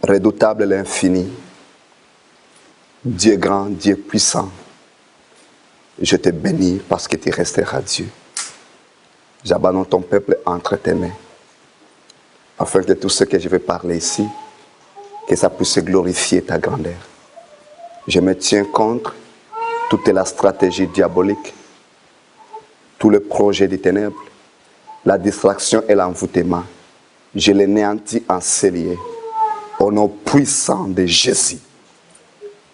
redoutable et l'infini, Dieu grand, Dieu puissant, je te bénis parce que tu resteras Dieu. J'abandonne ton peuple entre tes mains, afin que tout ce que je vais parler ici, que ça puisse glorifier ta grandeur. Je me tiens contre toute la stratégie diabolique, tous les projets des ténèbres, la distraction et l'envoûtement. Je les néantis en cellier, au nom puissant de Jésus.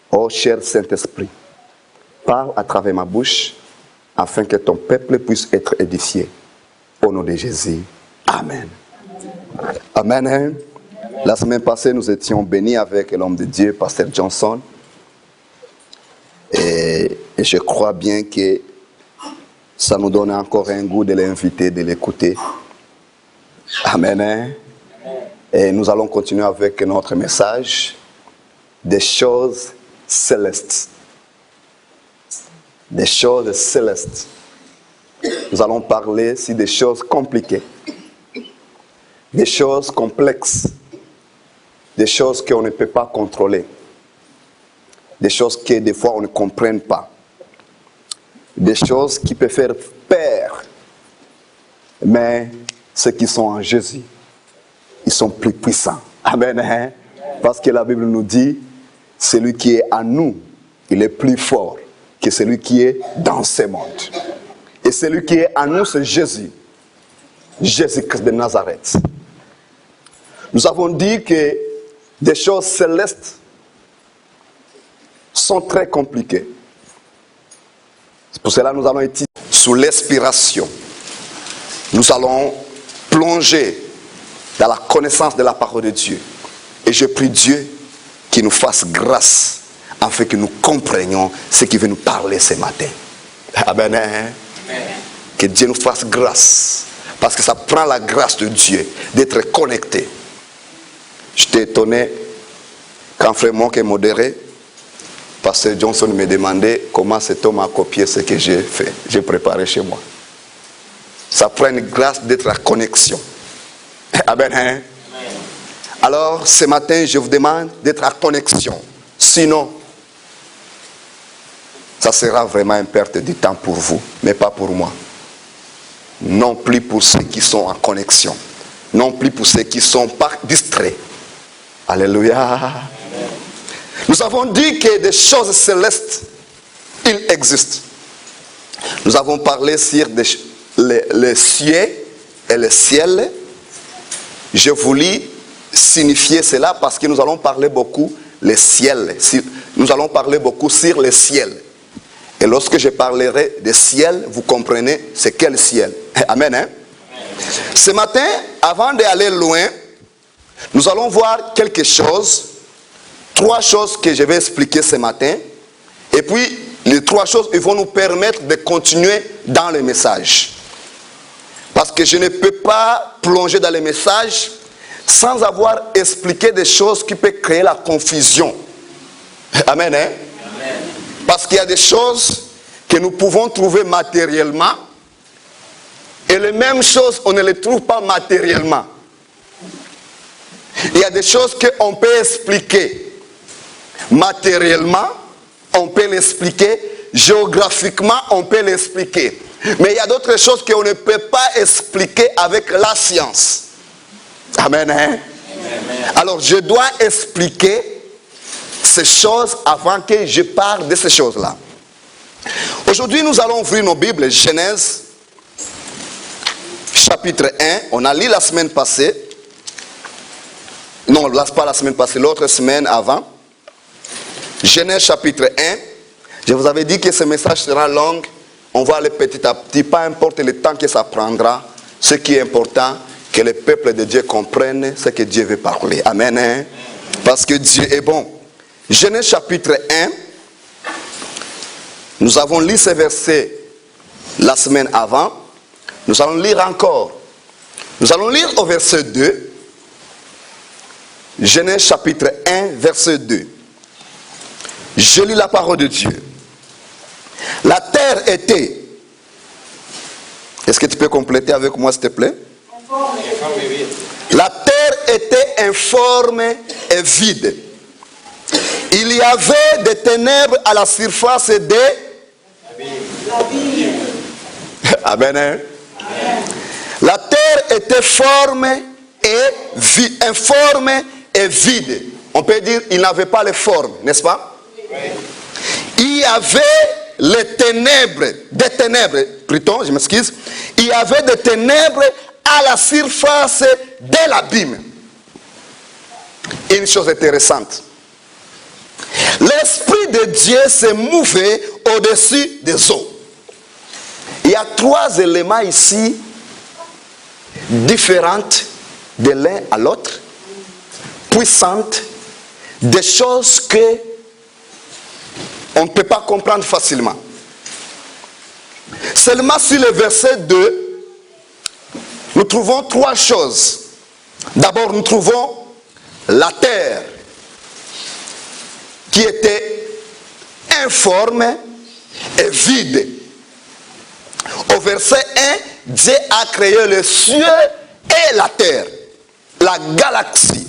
Ô cher Saint-Esprit, parle à travers ma bouche, afin que ton peuple puisse être édifié. Au nom de Jésus. Amen. Amen. La semaine passée, nous étions bénis avec l'homme de Dieu, Pasteur Johnson. Et je crois bien que ça nous donne encore un goût de l'inviter, de l'écouter. Amen. Et nous allons continuer avec notre message des choses célestes. Des choses célestes. Nous allons parler ici des choses compliquées, des choses complexes, des choses qu'on ne peut pas contrôler, des choses que des fois on ne comprenne pas, des choses qui peuvent faire peur, mais ceux qui sont en Jésus, ils sont plus puissants. Amen. Hein? Parce que la Bible nous dit, celui qui est en nous, il est plus fort que celui qui est dans ce monde. Et celui qui est en nous, c'est Jésus. Jésus-Christ de Nazareth. Nous avons dit que des choses célestes sont très compliquées. C'est pour cela que nous allons étudier sous l'inspiration. Nous allons plonger dans la connaissance de la parole de Dieu. Et je prie Dieu qu'il nous fasse grâce afin que nous comprenions ce qu'il veut nous parler ce matin. Amen. Amen. Que Dieu nous fasse grâce. Parce que ça prend la grâce de Dieu d'être connecté. J'étais étonné quand frère Monk est modéré. Pasteur Johnson me demandait comment cet homme a copié ce que j'ai fait. J'ai préparé chez moi. Ça prend une grâce d'être la connexion. Amen. Amen. Alors ce matin, je vous demande d'être en connexion. Sinon, ça sera vraiment une perte de temps pour vous, mais pas pour moi. Non plus pour ceux qui sont en connexion. Non plus pour ceux qui ne sont pas distraits. Alléluia. Amen. Nous avons dit que des choses célestes, il existe. Nous avons parlé sur les cieux et le ciel. Je voulais signifier cela parce que nous allons parler beaucoup les ciels. Nous allons parler beaucoup sur les ciels. Et lorsque je parlerai des ciels, vous comprenez c'est quel ciel. Amen. Hein? Amen. Ce matin, avant d'aller loin, nous allons voir quelque chose. 3 choses que je vais expliquer ce matin. Et puis, les 3 choses, ils vont nous permettre de continuer dans le message. Parce que je ne peux pas plonger dans le message sans avoir expliqué des choses qui peuvent créer la confusion. Amen. Hein? Amen. Parce qu'il y a des choses que nous pouvons trouver matériellement et les mêmes choses, on ne les trouve pas matériellement. Il y a des choses qu'on peut expliquer matériellement, on peut l'expliquer, géographiquement, on peut l'expliquer. Mais il y a d'autres choses qu'on ne peut pas expliquer avec la science. Amen. Hein? Amen. Alors je dois expliquer ces choses avant que je parle de ces choses-là. Aujourd'hui, nous allons ouvrir nos Bibles, Genèse, chapitre 1. On a lu la semaine passée. Non, pas la semaine passée, l'autre semaine avant. Genèse chapitre 1. Je vous avais dit que ce message sera long. On va aller petit à petit, pas importe le temps que ça prendra. Ce qui est important, que le peuple de Dieu comprenne ce que Dieu veut parler. Amen. Hein? Parce que Dieu est bon. Genèse chapitre 1. Nous avons lu ce verset la semaine avant. Nous allons lire encore. Nous allons lire au verset 2. Genèse chapitre 1, verset 2. Je lis la parole de Dieu. La terre était... Est-ce que tu peux compléter avec moi, s'il te plaît? La terre était informe et vide. Il y avait des ténèbres à la surface des... Amen. Amen. La terre était informe et vide. On peut dire qu'il n'avait pas les formes, n'est-ce pas? Oui. Il y avait des ténèbres, plutôt, je m'excuse. Il y avait des ténèbres à la surface de l'abîme. Une chose intéressante. L'Esprit de Dieu se mouvait au-dessus des eaux. Il y a 3 éléments ici différentes de l'un à l'autre, puissantes, des choses que on ne peut pas comprendre facilement. Seulement sur le verset 2, nous trouvons 3 choses. D'abord, nous trouvons la terre qui était informe et vide. Au verset 1, Dieu a créé les cieux et la terre, la galaxie.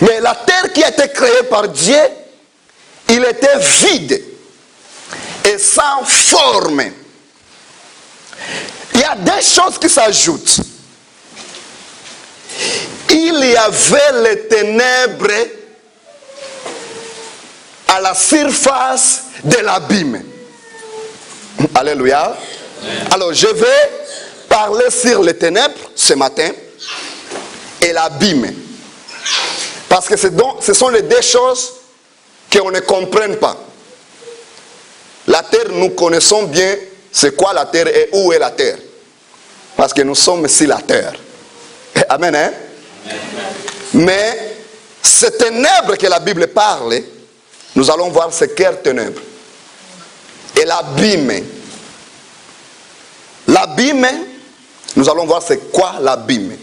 Mais la terre qui a été créée par Dieu, il était vide et sans forme. Il y a des choses qui s'ajoutent. Il y avait les ténèbres à la surface de l'abîme. Alléluia. Alors je vais parler sur les ténèbres ce matin et l'abîme. Parce que ce sont les 2 choses qu'on ne comprenne pas. La terre, nous connaissons bien c'est quoi la terre et où est la terre. Parce que nous sommes sur la terre. Amen, hein? Mais ces ténèbres que la Bible parle, nous allons voir c'est quelles ténèbres. Et l'abîme. L'abîme, nous allons voir c'est quoi l'abîme.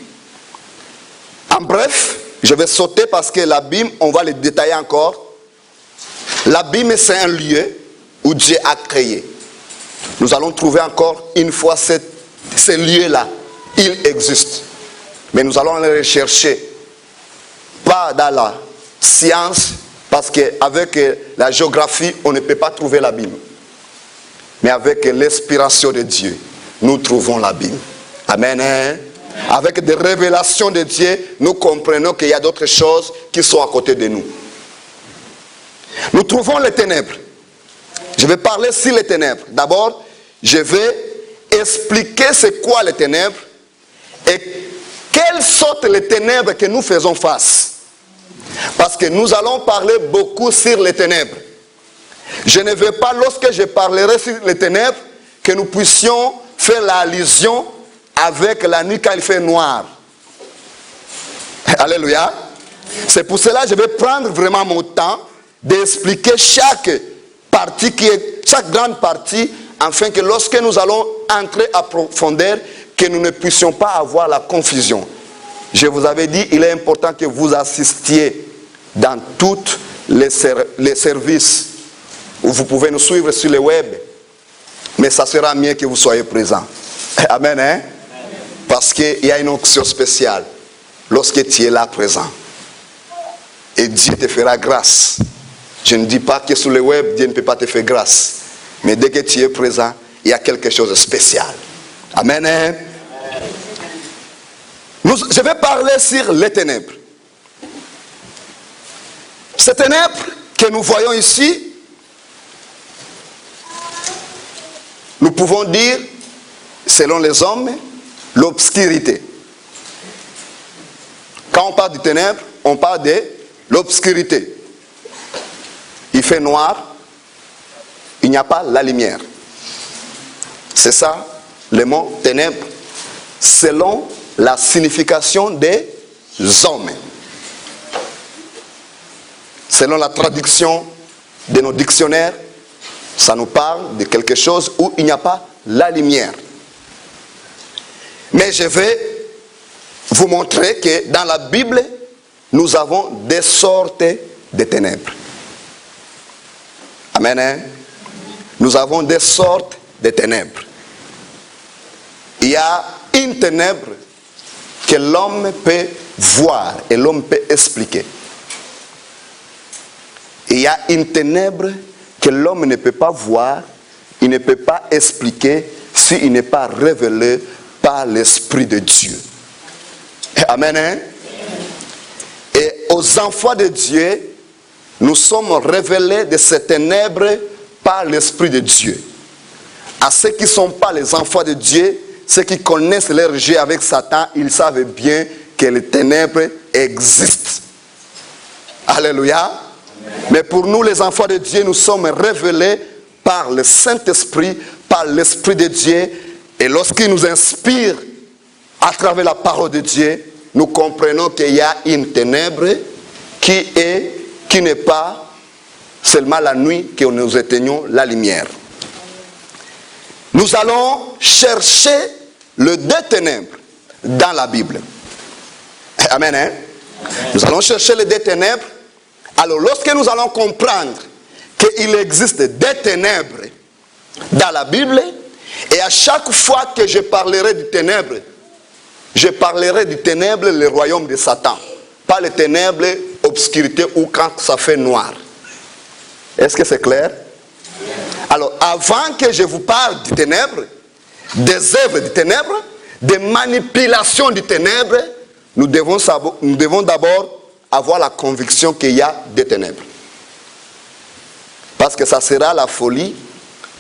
En bref, je vais sauter parce que l'abîme, on va le détailler encore. L'abîme, c'est un lieu où Dieu a créé. Nous allons trouver encore une fois ce lieu-là. Il existe. Mais nous allons le rechercher. Pas dans la science, parce qu'avec la géographie, on ne peut pas trouver l'abîme. Mais avec l'inspiration de Dieu, nous trouvons l'abîme. Amen. Hein? Avec des révélations de Dieu, nous comprenons qu'il y a d'autres choses qui sont à côté de nous. Nous trouvons les ténèbres. Je vais parler sur les ténèbres. D'abord, je vais expliquer c'est quoi les ténèbres et quelles sont les ténèbres que nous faisons face. Parce que nous allons parler beaucoup sur les ténèbres. Je ne veux pas, lorsque je parlerai sur les ténèbres, que nous puissions faire l'allusion avec la nuit quand il fait noir. Alléluia. C'est pour cela que je vais prendre vraiment mon temps d'expliquer chaque partie, chaque grande partie, afin que lorsque nous allons entrer à profondeur, que nous ne puissions pas avoir la confusion. Je vous avais dit, il est important que vous assistiez dans tous les services où vous pouvez nous suivre sur le web. Mais ça sera mieux que vous soyez présents. Amen, hein? Parce qu'il y a une onction spéciale lorsque tu es là présent. Et Dieu te fera grâce. Je ne dis pas que sur le web, Dieu ne peut pas te faire grâce. Mais dès que tu es présent, il y a quelque chose de spécial. Amen, hein? Je vais parler sur les ténèbres. Ces ténèbres que nous voyons ici, nous pouvons dire, selon les hommes, l'obscurité. Quand on parle de ténèbres, on parle de l'obscurité. Il fait noir, il n'y a pas la lumière. C'est ça, le mot ténèbres, selon la signification des hommes. Selon la traduction de nos dictionnaires, ça nous parle de quelque chose où il n'y a pas la lumière. Mais je vais vous montrer que dans la Bible, nous avons des sortes de ténèbres. Amen. Hein? Nous avons des sortes de ténèbres. Il y a une ténèbre que l'homme peut voir et l'homme peut expliquer. Il y a une ténèbre que l'homme ne peut pas voir, il ne peut pas expliquer s'il n'est pas révélé par l'Esprit de Dieu. Amen. Hein? Et aux enfants de Dieu, nous sommes révélés de ces ténèbres par l'Esprit de Dieu. À ceux qui ne sont pas les enfants de Dieu, ceux qui connaissent leur jeu avec Satan, ils savent bien que les ténèbres existent. Alléluia. Amen. Mais pour nous, les enfants de Dieu, nous sommes révélés par le Saint-Esprit, par l'Esprit de Dieu. Et lorsqu'il nous inspire à travers la parole de Dieu, nous comprenons qu'il y a une ténèbre qui n'est pas seulement la nuit que nous éteignons la lumière. Nous allons chercher le deux ténèbres dans la Bible. Amen. Hein? Amen. Nous allons chercher les deux ténèbres. Alors, lorsque nous allons comprendre qu'il existe des ténèbres dans la Bible, et à chaque fois que je parlerai du ténèbre, je parlerai du ténèbre, le royaume de Satan. Pas le ténèbre, obscurité ou quand ça fait noir. Est-ce que c'est clair? Alors, avant que je vous parle du ténèbre, des œuvres du ténèbre, des manipulations du ténèbre, nous devons d'abord avoir la conviction qu'il y a des ténèbres. Parce que ça sera la folie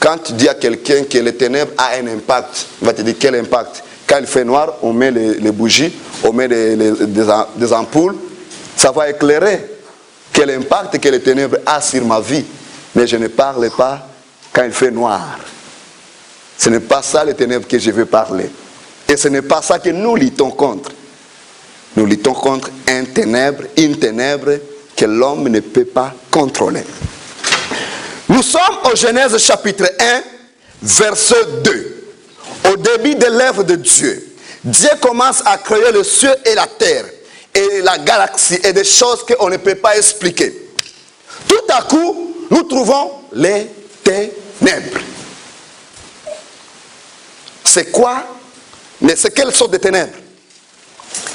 quand tu dis à quelqu'un que les ténèbres a un impact. Il va te dire quel impact? Quand il fait noir, on met les bougies, on met des ampoules, ça va éclairer. Quel impact que les ténèbres a sur ma vie. Mais je ne parle pas quand il fait noir. Ce n'est pas ça les ténèbres que je veux parler. Et ce n'est pas ça que nous luttons contre. Nous luttons contre une ténèbre que l'homme ne peut pas contrôler. Nous sommes au Genèse chapitre 1, verset 2. Au début de l'œuvre de Dieu, Dieu commence à créer le ciel et la terre, et la galaxie, et des choses qu'on ne peut pas expliquer. Tout à coup, nous trouvons les ténèbres. C'est quoi? Mais c'est quelle sorte de ténèbres?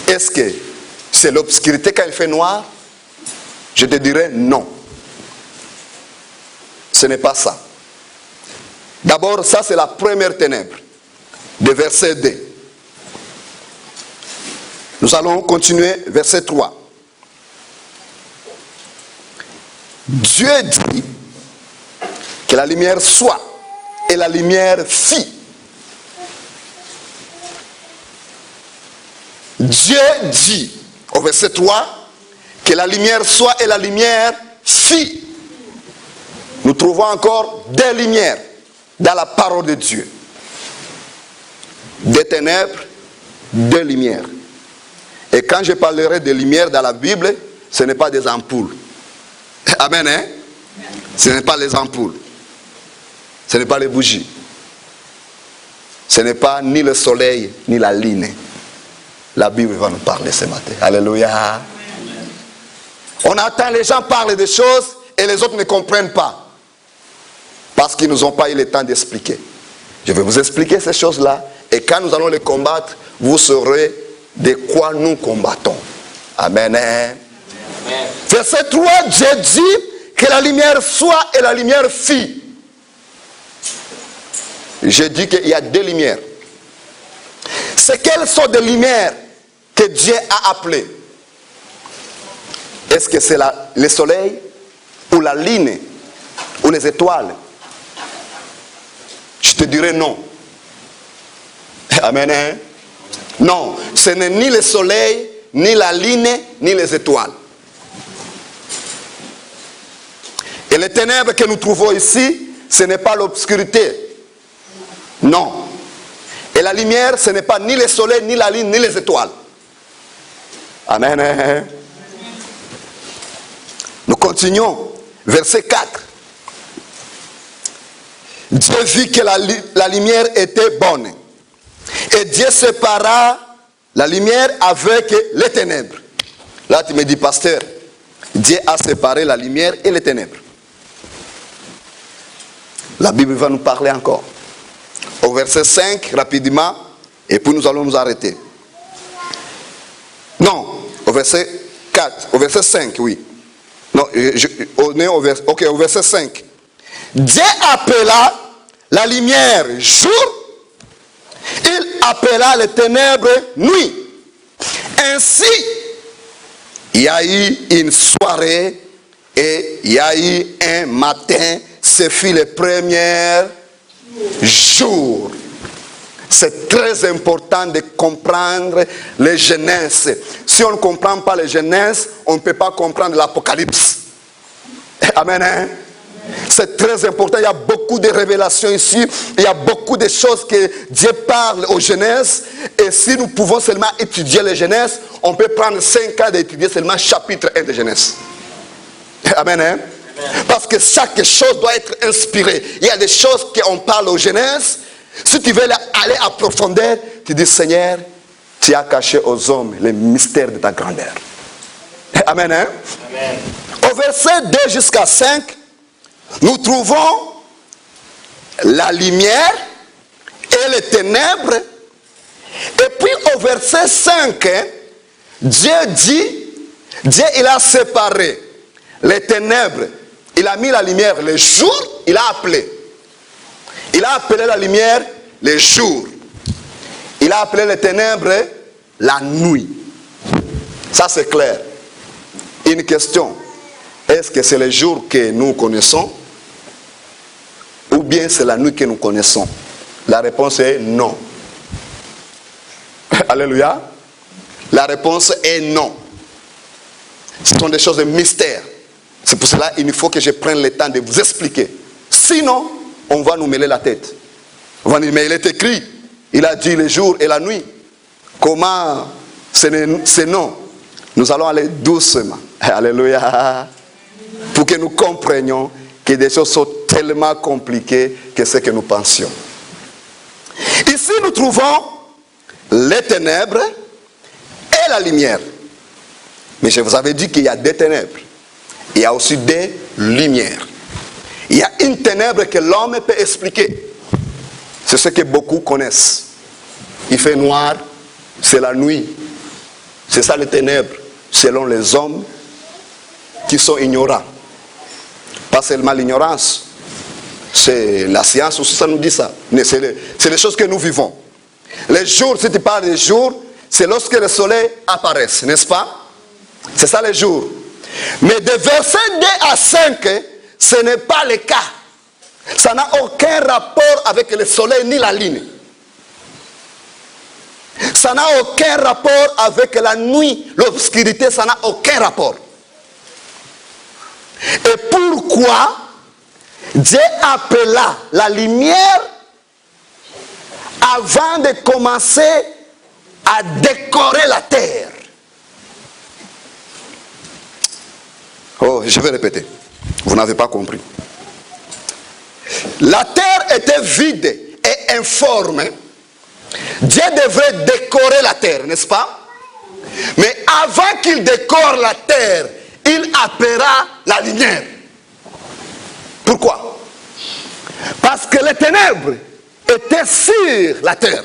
Est-ce que c'est l'obscurité quand il fait noir? Je te dirais non. Ce n'est pas ça. D'abord, ça c'est la première ténèbre, de verset 2. Nous allons continuer, verset 3. Dieu dit que la lumière soit, et la lumière fit. Dieu dit, au verset 3, que la lumière soit et la lumière fit. Nous trouvons encore des lumières dans la parole de Dieu. Des ténèbres, des lumières. Et quand je parlerai de lumière dans la Bible, ce n'est pas des ampoules. Amen, hein? Ce n'est pas les ampoules. Ce n'est pas les bougies. Ce n'est pas ni le soleil, ni la lune. La Bible va nous parler ce matin. Alléluia. On entend les gens parler des choses et les autres ne comprennent pas. Parce qu'ils nous ont pas eu le temps d'expliquer. Je vais vous expliquer ces choses-là. Et quand nous allons les combattre, vous saurez de quoi nous combattons. Amen. Amen. Verset 3, Dieu dit que la lumière soit et la lumière fit. Je dis qu'il y a deux lumières. C'est quelle sorte de lumière que Dieu a appelée? Est-ce que c'est le soleil ou la lune ou les étoiles? Je te dirais non. Amen. Hein? Non, ce n'est ni le soleil, ni la lune, ni les étoiles. Et les ténèbres que nous trouvons ici, ce n'est pas l'obscurité. Non. Et la lumière, ce n'est pas ni le soleil, ni la lune, ni les étoiles. Amen. Nous continuons. Verset 4. Dieu vit que la lumière était bonne. Et Dieu sépara la lumière avec les ténèbres. Là, tu me dis, pasteur, Dieu a séparé la lumière et les ténèbres. La Bible va nous parler encore. Au verset 5, rapidement, et puis nous allons nous arrêter. Non, Au verset 4, au verset 5, oui. Non, on est au verset 5. Dieu appela la lumière jour, il appela les ténèbres nuit. Ainsi, il y a eu une soirée et il y a eu un matin, ce fut le premier jour. C'est très important de comprendre les Genèse. Si on ne comprend pas les Genèse, on ne peut pas comprendre l'Apocalypse. Amen. Hein? C'est très important. Il y a beaucoup de révélations ici. Il y a beaucoup de choses que Dieu parle aux Genèse. Et si nous pouvons seulement étudier les Genèse, on peut prendre 5 ans d'étudier seulement chapitre 1 de Genèse. Amen. Hein? Parce que chaque chose doit être inspirée. Il y a des choses qu'on parle aux Genèse. Si tu veux aller à profondeur, tu dis, Seigneur, tu as caché aux hommes les mystères de ta grandeur. Amen. Hein? Amen. Au verset 2 jusqu'à 5, nous trouvons la lumière et les ténèbres. Et puis au verset 5, Dieu il a séparé les ténèbres. Il a mis la lumière le jour, il a appelé. Il a appelé la lumière le jour. Il a appelé les ténèbres la nuit. Ça c'est clair. Une question. Est-ce que c'est le jour que nous connaissons? Ou bien c'est la nuit que nous connaissons? La réponse est non. Alléluia. La réponse est non. Ce sont des choses de mystère. C'est pour cela qu'il faut que je prenne le temps de vous expliquer. Sinon, on va nous mêler la tête. On va nous dire, mais il est écrit, il a dit le jour et la nuit. Comment c'est non? Nous allons aller doucement. Alléluia. Pour que nous comprenions que des choses sont tellement compliquées que ce que nous pensions. Ici, nous trouvons les ténèbres et la lumière. Mais je vous avais dit qu'il y a des ténèbres. Il y a aussi des lumières. Il y a une ténèbre que l'homme peut expliquer. C'est ce que beaucoup connaissent. Il fait noir, c'est la nuit. C'est ça les ténèbres, selon les hommes qui sont ignorants. Pas seulement l'ignorance. C'est la science aussi, ça nous dit ça. Mais c'est les choses que nous vivons. Les jours, si tu parles des jours, c'est lorsque le soleil apparaît, n'est-ce pas? C'est ça les jours. Mais de verset 2 à 5, ce n'est pas le cas. Ça n'a aucun rapport avec le soleil ni la lune. Ça n'a aucun rapport avec la nuit, l'obscurité, ça n'a aucun rapport. Et pourquoi Dieu appela la lumière avant de commencer à décorer la terre? Oh, je vais répéter. Vous n'avez pas compris. La terre était vide et informe. Dieu devrait décorer la terre, n'est-ce pas? Mais avant qu'il décore la terre, il appellera la lumière. Pourquoi? Parce que les ténèbres étaient sur la terre.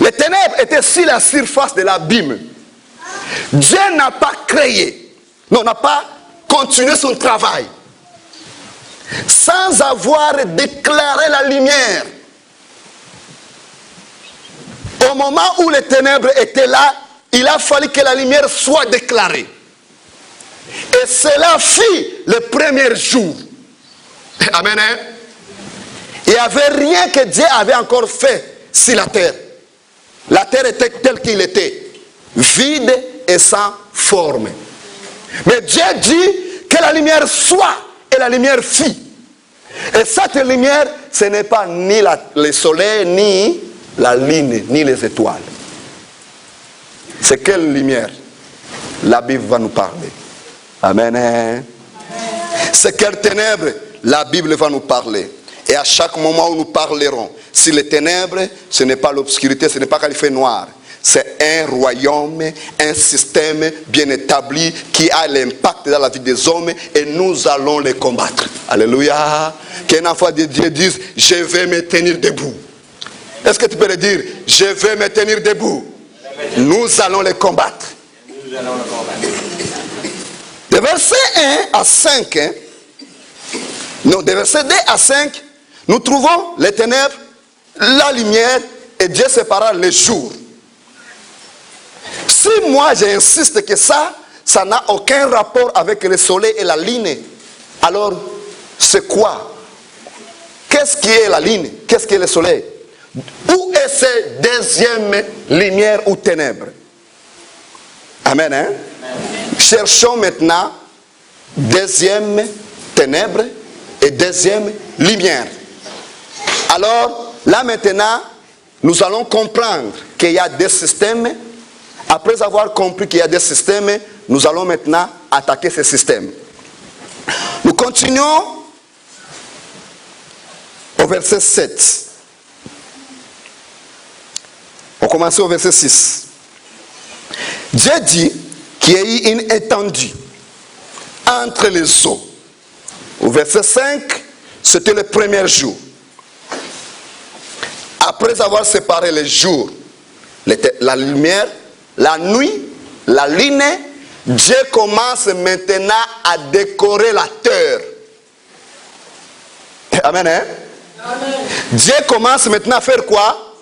Les ténèbres étaient sur la surface de l'abîme. Dieu n'a pas créé, non, n'a pas continué son travail sans avoir déclaré la lumière. Au moment où les ténèbres étaient là, il a fallu que la lumière soit déclarée. Et cela fit le premier jour. Amen. Hein? Il n'y avait rien que Dieu avait encore fait sur la terre. La terre était telle qu'il était, vide et sans forme. Mais Dieu dit que la lumière soit, et la lumière fit. Et cette lumière, ce n'est pas ni le soleil, ni la lune, ni les étoiles. C'est quelle lumière? La Bible va nous parler. Amen. C'est quelle ténèbres? La Bible va nous parler. Et à chaque moment où nous parlerons, si les ténèbres, ce n'est pas l'obscurité, ce n'est pas quand il fait noir. C'est un royaume, un système bien établi qui a l'impact dans la vie des hommes et nous allons les combattre. Alléluia. Qu'un enfant de Dieu dise, je vais me tenir debout. Est-ce que tu peux le dire? Je vais me tenir debout. Nous allons les combattre. De verset 1 à 5, non, de verset 2 à 5, nous trouvons les ténèbres, la lumière, et Dieu sépara les jours. Si moi j'insiste que ça n'a aucun rapport avec le soleil et la lune, alors c'est quoi? Qu'est-ce qui est la lune? Qu'est-ce qui est le soleil? Où est cette deuxième lumière ou ténèbres? Amen, hein? Cherchons maintenant deuxième ténèbres et deuxième lumière. Alors, là maintenant, nous allons comprendre qu'il y a des systèmes. Après avoir compris qu'il y a des systèmes, nous allons maintenant attaquer ces systèmes. Nous continuons au verset 7. On commence au verset 6. Dieu dit qu'il y a eu une étendue entre les eaux. Au verset 5, c'était le premier jour. Après avoir séparé les jours, la lumière, la nuit, la lune, Dieu commence maintenant à décorer la terre. Amen, hein? Amen. Dieu commence maintenant à faire quoi?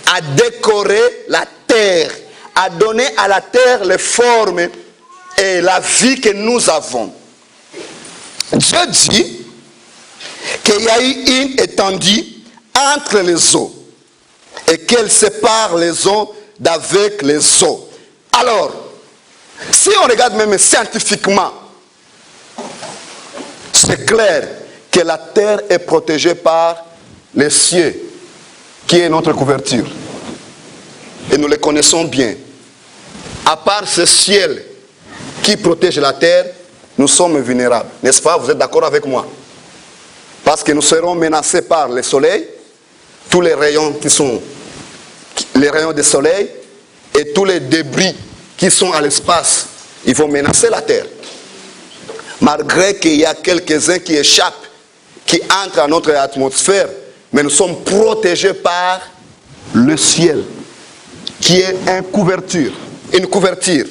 À décorer la terre, à donner à la terre les formes et la vie que nous avons. Dieu dit qu'il y a eu une étendue entre les eaux et qu'elle sépare les eaux d'avec les eaux. Alors, si on regarde même scientifiquement, c'est clair que la terre est protégée par les cieux, qui est notre couverture. Et nous le connaissons bien. À part ce ciel qui protège la terre, nous sommes vulnérables. N'est-ce pas? Vous êtes d'accord avec moi? Parce que nous serons menacés par le soleil, tous les rayons qui sont les rayons du soleil et tous les débris qui sont à l'espace, ils vont menacer la terre. Malgré qu'il y a quelques-uns qui échappent, qui entrent dans notre atmosphère, mais nous sommes protégés par le ciel, qui est une couverture.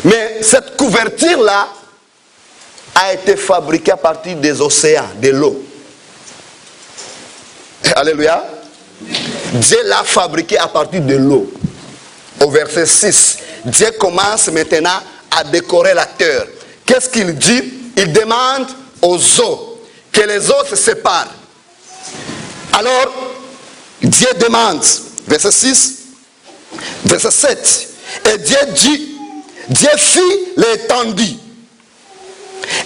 Mais cette couverture-là a été fabriquée à partir des océans, de l'eau. Alléluia. Dieu l'a fabriquée à partir de l'eau. Au verset 6, Dieu commence maintenant à décorer la terre. Qu'est-ce qu'il dit? Il demande aux eaux que les eaux se séparent. Alors, Dieu demande, verset 6, verset 7, et Dieu dit, Dieu fit l'étendue,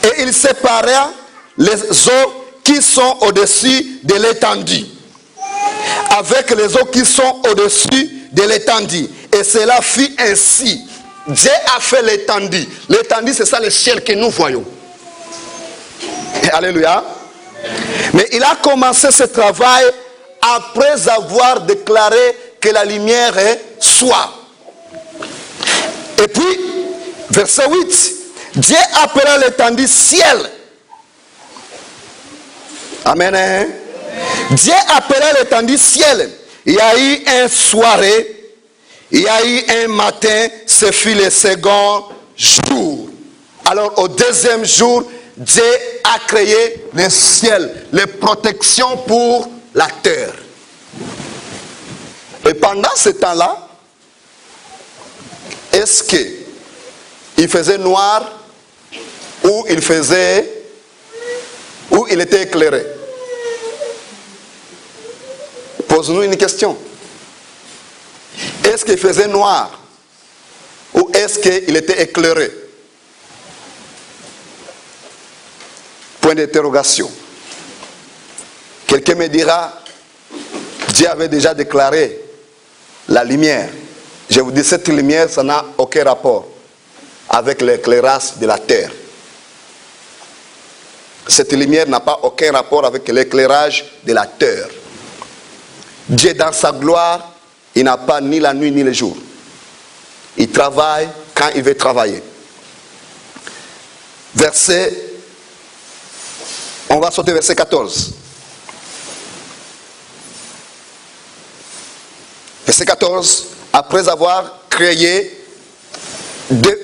et il sépara les eaux qui sont au-dessus de l'étendue, avec les eaux qui sont au-dessus de l'étendue. Et cela fit ainsi. Dieu a fait l'étendue. L'étendue, c'est ça le ciel que nous voyons. Alléluia. Mais il a commencé ce travail après avoir déclaré que la lumière est soit. Et puis, verset 8, Dieu appela l'étendue ciel. Amen. Hein? Dieu appela l'étendue ciel. Il y a eu une soirée, il y a eu un matin, ce fut le second jour. Alors au deuxième jour, Dieu a créé le ciel, les protections pour la terre. Et pendant ce temps-là, est-ce qu'il faisait noir ou il était éclairé? Pose-nous une question. Est-ce qu'il faisait noir ou est-ce qu'il était éclairé? Point d'interrogation. Quelqu'un me dira, Dieu avait déjà déclaré la lumière. Je vous dis, cette lumière, ça n'a aucun rapport avec l'éclairage de la terre. Cette lumière n'a pas aucun rapport avec l'éclairage de la terre. Dieu, dans sa gloire, il n'a pas ni la nuit ni le jour. Il travaille quand il veut travailler. On va sauter verset 14. Verset 14, après avoir créé Dieu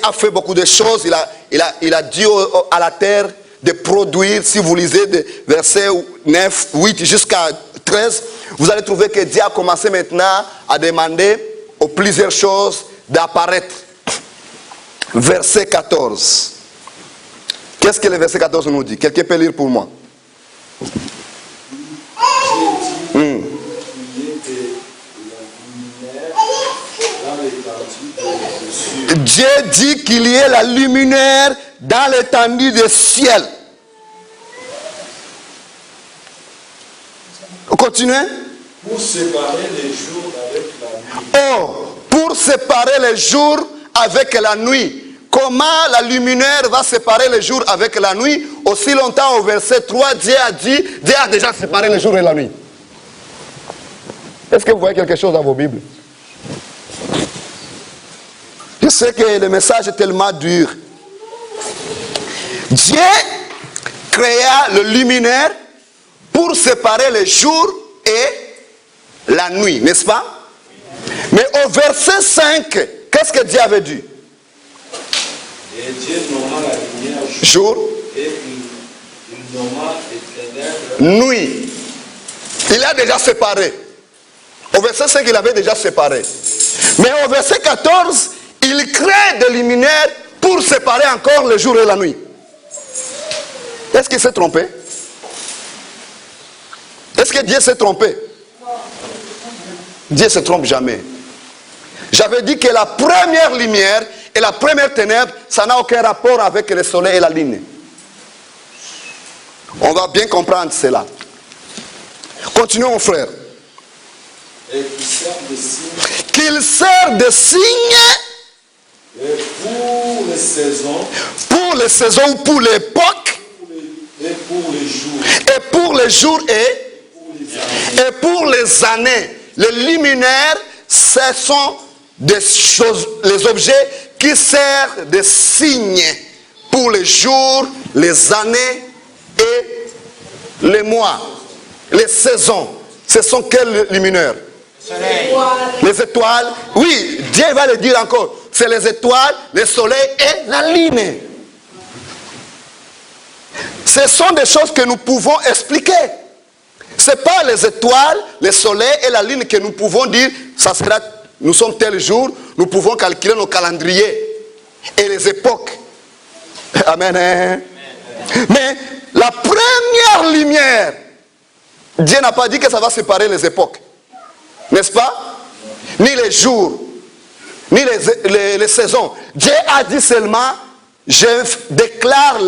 a fait beaucoup de choses. Il a dit à la terre de produire. Si vous lisez de versets 9, 8 jusqu'à 13, vous allez trouver que Dieu a commencé maintenant à demander aux plusieurs choses d'apparaître. Verset 14. Qu'est-ce que le verset 14 nous dit? Quelqu'un peut lire pour moi? Dieu dit qu'il y ait la luminaire dans l'étendue du ciel. Continuez. Pour séparer les jours avec la nuit. Oh, pour séparer les jours avec la nuit. Comment la luminaire va séparer les jours avec la nuit? Aussi longtemps au verset 3, Dieu a dit, Dieu a déjà séparé les jours et la nuit. Est-ce que vous voyez quelque chose dans vos Bibles? Je sais que le message est tellement dur. Dieu créa le luminaire pour séparer le jour et la nuit, n'est-ce pas? Mais au verset 5, qu'est-ce que Dieu avait dit? Et Dieu nomma la lumière Jour. Et il nomma les ténèbres Nuit. Il a déjà séparé. Au verset 5, il avait déjà séparé. Mais au verset 14, il crée des luminaires pour séparer encore le jour et la nuit. Est-ce qu'il s'est trompé? Est-ce que Dieu s'est trompé? Dieu ne se trompe jamais. J'avais dit que la première lumière et la première ténèbre, ça n'a aucun rapport avec le soleil et la lune. On va bien comprendre cela. Continuons, frère. et qui servent de signe Qu'il sert de signe et pour les saisons pour les saisons ou pour l'époque et pour les jours et pour les jours et pour les années. Les luminaires, ce sont des choses, les objets qui servent de signes pour les jours, les années et les mois, les saisons. Ce sont quels luminaires? Les étoiles. Oui, Dieu va le dire encore. C'est les étoiles, le soleil et la lune. Ce sont des choses que nous pouvons expliquer. Ce n'est pas les étoiles, le soleil et la lune que nous pouvons dire, ça sera, nous sommes tel jour, nous pouvons calculer nos calendriers et les époques. Amen. Mais la première lumière, Dieu n'a pas dit que ça va séparer les époques. N'est-ce pas? Ni les jours, ni les saisons. Dieu a dit seulement, je déclare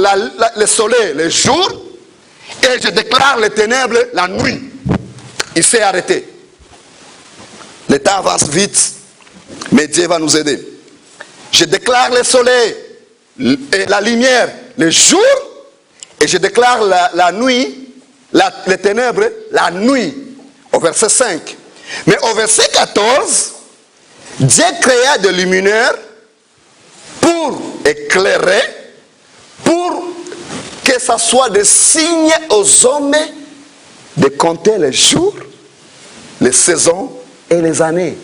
le soleil le jour et je déclare les ténèbres la nuit. Il s'est arrêté. Le temps avance vite, mais Dieu va nous aider. Je déclare le soleil et la lumière le jour et je déclare la nuit, les ténèbres la nuit. Au verset 5. Mais au verset 14, Dieu créa des luminaires pour éclairer, pour que ça soit des signes aux hommes de compter les jours, les saisons et les années.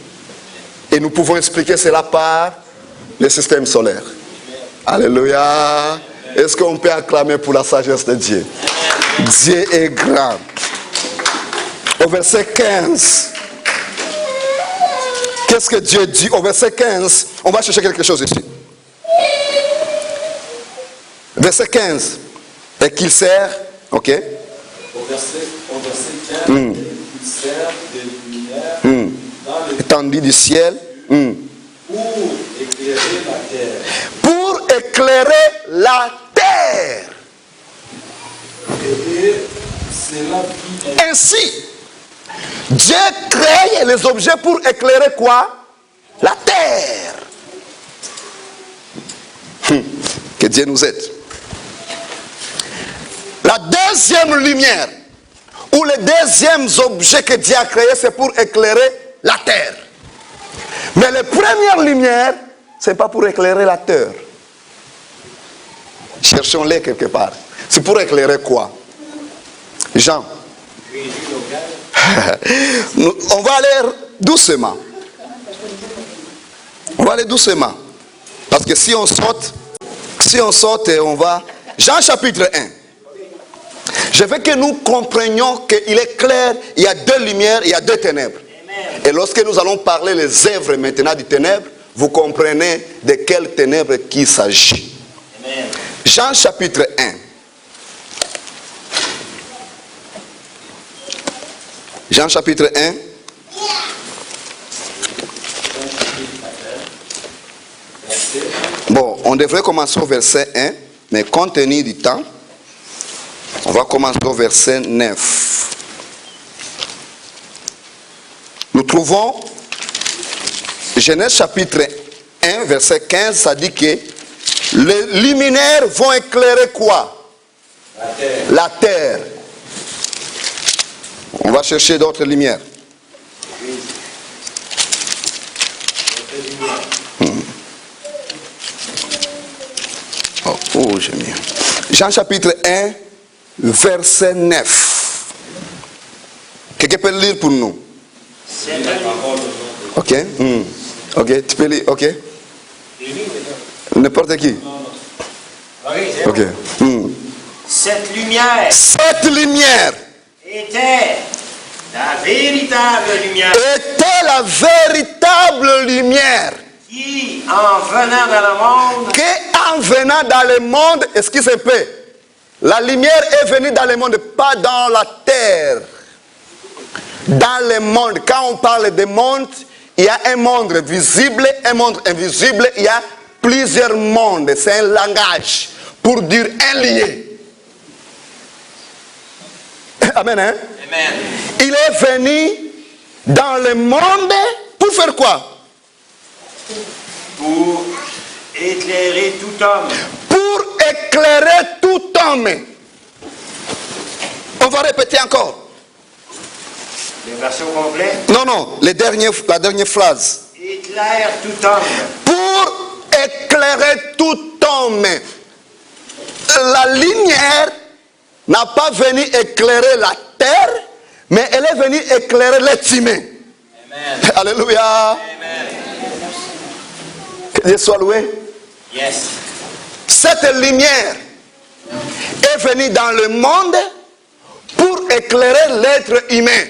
Et nous pouvons expliquer cela par le système solaire. Alléluia. Est-ce qu'on peut acclamer pour la sagesse de Dieu? Dieu est grand. Au verset 15. Qu'est-ce que Dieu dit? Au verset 15, on va chercher quelque chose ici. Verset 15. Et qu'il sert, ok? Au verset 15, il sert de lumière dans l'étendue du ciel. Pour éclairer la terre. Pour éclairer la terre. Et cela dit ainsi, Dieu crée les objets pour éclairer quoi? La terre. Que Dieu nous aide. La deuxième lumière, ou le deuxième objet que Dieu a créé, c'est pour éclairer la terre. Mais les premières lumières, ce n'est pas pour éclairer la terre. Cherchons-les quelque part. C'est pour éclairer quoi? Jean. On va aller doucement. On va aller doucement. Parce que si on saute, on va... Jean chapitre 1. Je veux que nous comprenions qu'il est clair, il y a deux lumières, il y a deux ténèbres. Et lorsque nous allons parler les œuvres maintenant du ténèbre, vous comprenez de quelles ténèbres qu'il s'agit. Jean chapitre 1. Jean chapitre 1. Bon, on devrait commencer au verset 1, mais compte tenu du temps, on va commencer au verset 9. Nous trouvons Genèse chapitre 1, verset 15, ça dit que les luminaires vont éclairer quoi? La terre. La terre. On va chercher d'autres lumières. Oh, j'ai mis. Jean chapitre 1, verset 9. Quelqu'un peut le lire pour nous? Ok. Ok, tu peux lire, ok. N'importe qui. Ok. Cette lumière était la véritable lumière qui, en venant dans le monde, est-ce qu'il se peut? La lumière est venue dans le monde, pas dans la terre. Dans le monde. Quand on parle de monde, il y a un monde visible, un monde invisible, il y a plusieurs mondes. C'est un langage pour dire un lieu. Amen, hein? Amen. Il est venu dans le monde pour faire quoi? Pour éclairer tout homme. Pour éclairer tout homme. On va répéter encore. Le verset complet. Non, la dernière phrase. Éclaire tout homme. Pour éclairer tout homme. La lumière n'a pas venu éclairer la terre, mais elle est venue éclairer l'être humain. Amen. Alléluia. Amen. Que Dieu soit loué. Yes. Cette lumière est venue dans le monde pour éclairer l'être humain.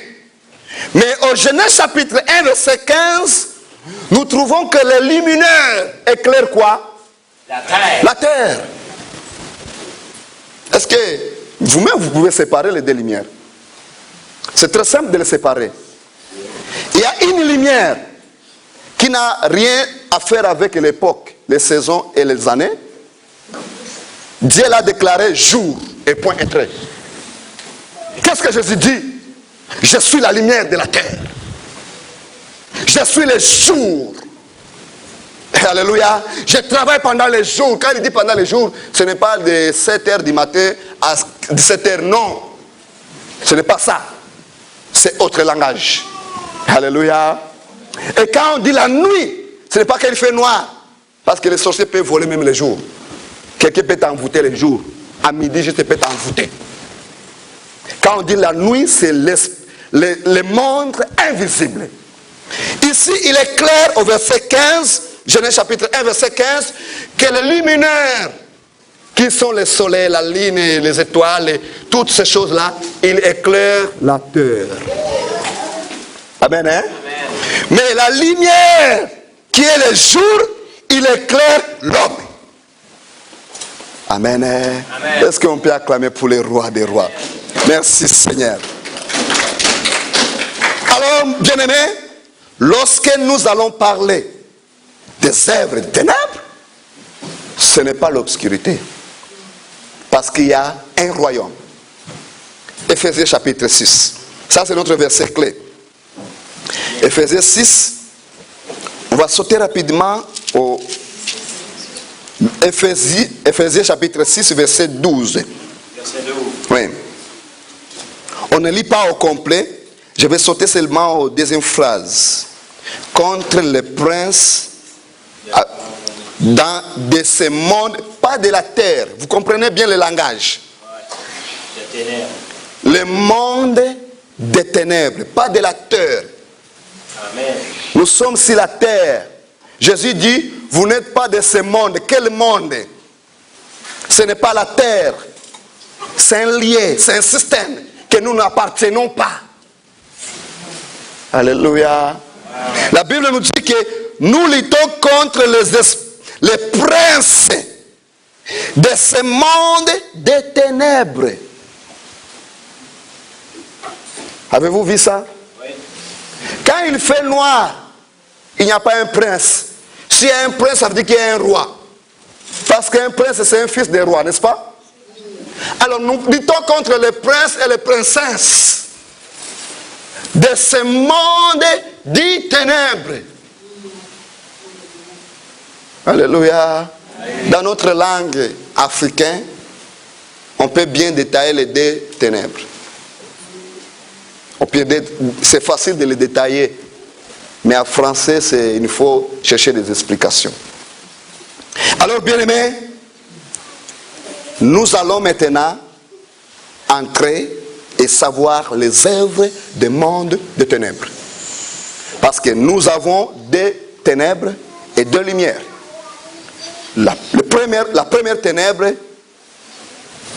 Mais au Genèse chapitre 1, verset 15, nous trouvons que les luminaires éclairent quoi? La terre. La terre. Est-ce que vous-même vous pouvez séparer les deux lumières? C'est très simple de les séparer. Il y a une lumière qui n'a rien à faire avec l'époque, les saisons et les années. Dieu l'a déclaré jour et point et trait. Qu'est-ce que Jésus dit? Je suis la lumière de la terre. Je suis le jour. Alléluia. Je travaille pendant les jours. Quand il dit pendant les jours, ce n'est pas de 7h du matin à 17h. Non. Ce n'est pas ça. C'est autre langage. Alléluia. Et quand on dit la nuit, ce n'est pas qu'il fait noir. Parce que les sorciers peuvent voler même les jours. Quelqu'un peut t'envoûter les jours. À midi, je te peux t'envoûter. Quand on dit la nuit, c'est le monde invisible. Ici, il est clair au verset 15, Genèse chapitre 1, verset 15, que les luminaires, qui sont le soleil, la lune, les étoiles, et toutes ces choses-là, ils éclairent la terre. Amen, hein? Amen. Mais la lumière, qui est le jour, il éclaire l'homme. Amen. Amen. Est-ce qu'on peut acclamer pour les rois des rois? Merci Seigneur. Alors, bien-aimés, lorsque nous allons parler des œuvres des ténèbres, ce n'est pas l'obscurité. Parce qu'il y a un royaume. Éphésiens chapitre 6. Ça, c'est notre verset clé. Éphésiens 6. On va sauter rapidement au Éphésiens chapitre 6, verset 12. Verset 12. Oui. On ne lit pas au complet. Je vais sauter seulement aux deuxième phrase. Contre les princes de ce monde, pas de la terre. Vous comprenez bien le langage. Des ténèbres. Le monde des ténèbres, pas de la terre. Amen. Nous sommes sur la terre. Jésus dit, vous n'êtes pas de ce monde. Quel monde? Ce n'est pas la terre. C'est un lien, c'est un système que nous n'appartenons pas. Alléluia. La Bible nous dit que nous luttons contre les princes de ce monde des ténèbres. Avez-vous vu ça? Oui. Quand il fait noir, il n'y a pas un prince. S'il y a un prince, ça veut dire qu'il y a un roi. Parce qu'un prince, c'est un fils des rois, n'est-ce pas? Alors nous luttons contre les princes et les princesses de ce monde dit ténèbres. Alléluia. Dans notre langue africaine, on peut bien détailler les deux ténèbres. C'est facile de les détailler. Mais en français, il faut chercher des explications. Alors, bien aimés, nous allons maintenant entrer et savoir les œuvres du monde des ténèbres. Parce que nous avons des ténèbres et deux lumières. La première ténèbre,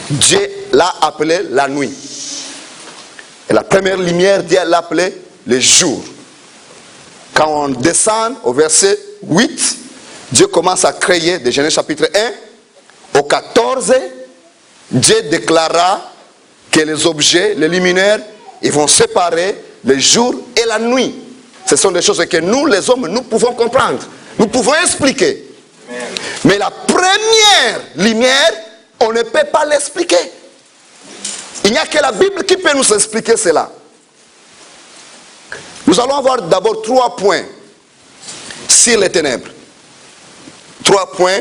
Dieu l'a appelée la nuit. Et la première lumière, Dieu l'a appelée le jour. Quand on descend au verset 8, Dieu commence à créer, de Genèse chapitre 1, au 14, Dieu déclara que les objets, les luminaires, ils vont séparer le jour et la nuit. Ce sont des choses que nous, les hommes, nous pouvons comprendre. Nous pouvons expliquer. Mais la première lumière, on ne peut pas l'expliquer. Il n'y a que la Bible qui peut nous expliquer cela. Nous allons avoir d'abord 3 points sur les ténèbres. 3 points.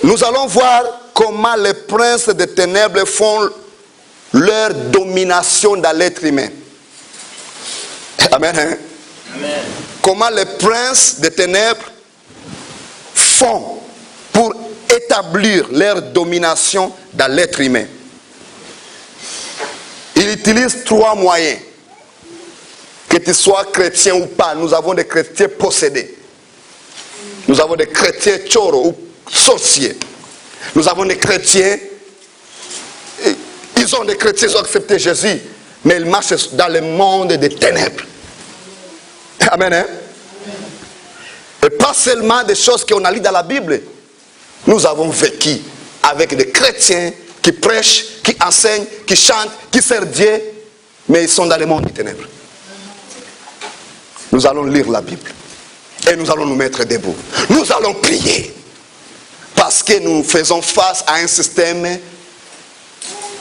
Nous allons voir comment les princes des ténèbres font leur domination dans l'être humain. Amen. Hein? Amen. Comment les princes des ténèbres font pour établir leur domination dans l'être humain. Ils utilisent 3 moyens. Que tu sois chrétien ou pas, nous avons des chrétiens possédés. Nous avons des chrétiens choro ou sorciers. Nous avons des chrétiens, ils ont accepté Jésus, mais ils marchent dans le monde des ténèbres. Amen. Hein? Et pas seulement des choses qu'on a lues dans la Bible. Nous avons vécu avec des chrétiens qui prêchent, qui enseignent, qui chantent, qui servent Dieu, mais ils sont dans le monde des ténèbres. Nous allons lire la Bible et nous allons nous mettre debout. Nous allons prier parce que nous faisons face à un système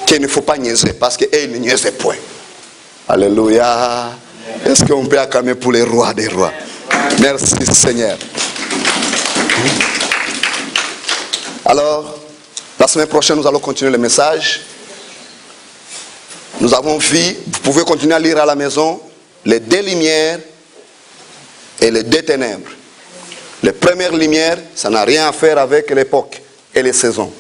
qu'il ne faut pas niaiser, parce qu'ils ne niaisent point. Alléluia. Est-ce qu'on peut acclamer pour les rois des rois? Merci Seigneur. Alors, la semaine prochaine, nous allons continuer le message. Nous avons vu, vous pouvez continuer à lire à la maison, les 2 lumières et les 2 ténèbres. Les premières lumières, ça n'a rien à faire avec l'époque et les saisons.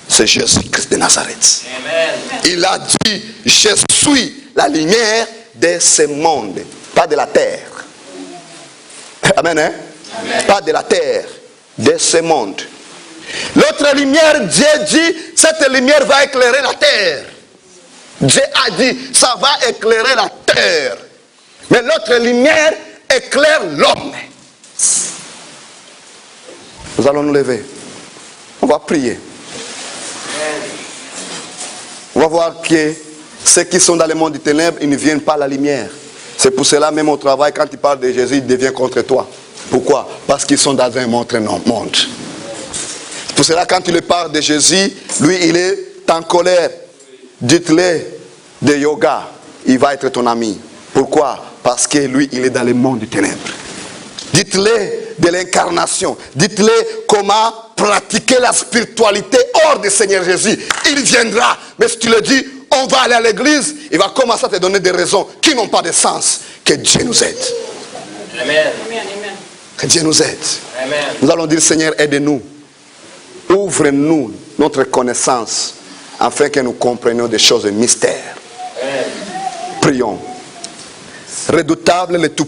C'est Jésus-Christ de Nazareth. Amen. Il a dit, je suis la lumière de ce monde, pas de la terre. Amen. Hein? Amen. Pas de la terre, de ce monde. L'autre lumière, Dieu dit, cette lumière va éclairer la terre. Dieu a dit, ça va éclairer la terre. Mais l'autre lumière éclaire l'homme. Nous allons nous lever. On va prier. On va voir que ceux qui sont dans le monde des ténèbres, ils ne viennent pas à la lumière. C'est pour cela même au travail, quand ils parlent de Jésus, ils deviennent contre toi. Pourquoi? Parce qu'ils sont dans un monde. C'est pour cela quand tu lui parles de Jésus, lui il est en colère. Dites-le de yoga, il va être ton ami. Pourquoi? Parce que lui il est dans le monde des ténèbres. Dites-le de l'incarnation. Dites-le comment pratiquer la spiritualité hors du Seigneur Jésus. Il viendra. Mais si tu le dis, on va aller à l'église, il va commencer à te donner des raisons qui n'ont pas de sens. Que Dieu nous aide. Amen. Que Dieu nous aide. Amen. Nous allons dire, Seigneur, aide-nous. Ouvre-nous notre connaissance afin que nous comprenions des choses mystères. Amen. Prions. Redoutable le tout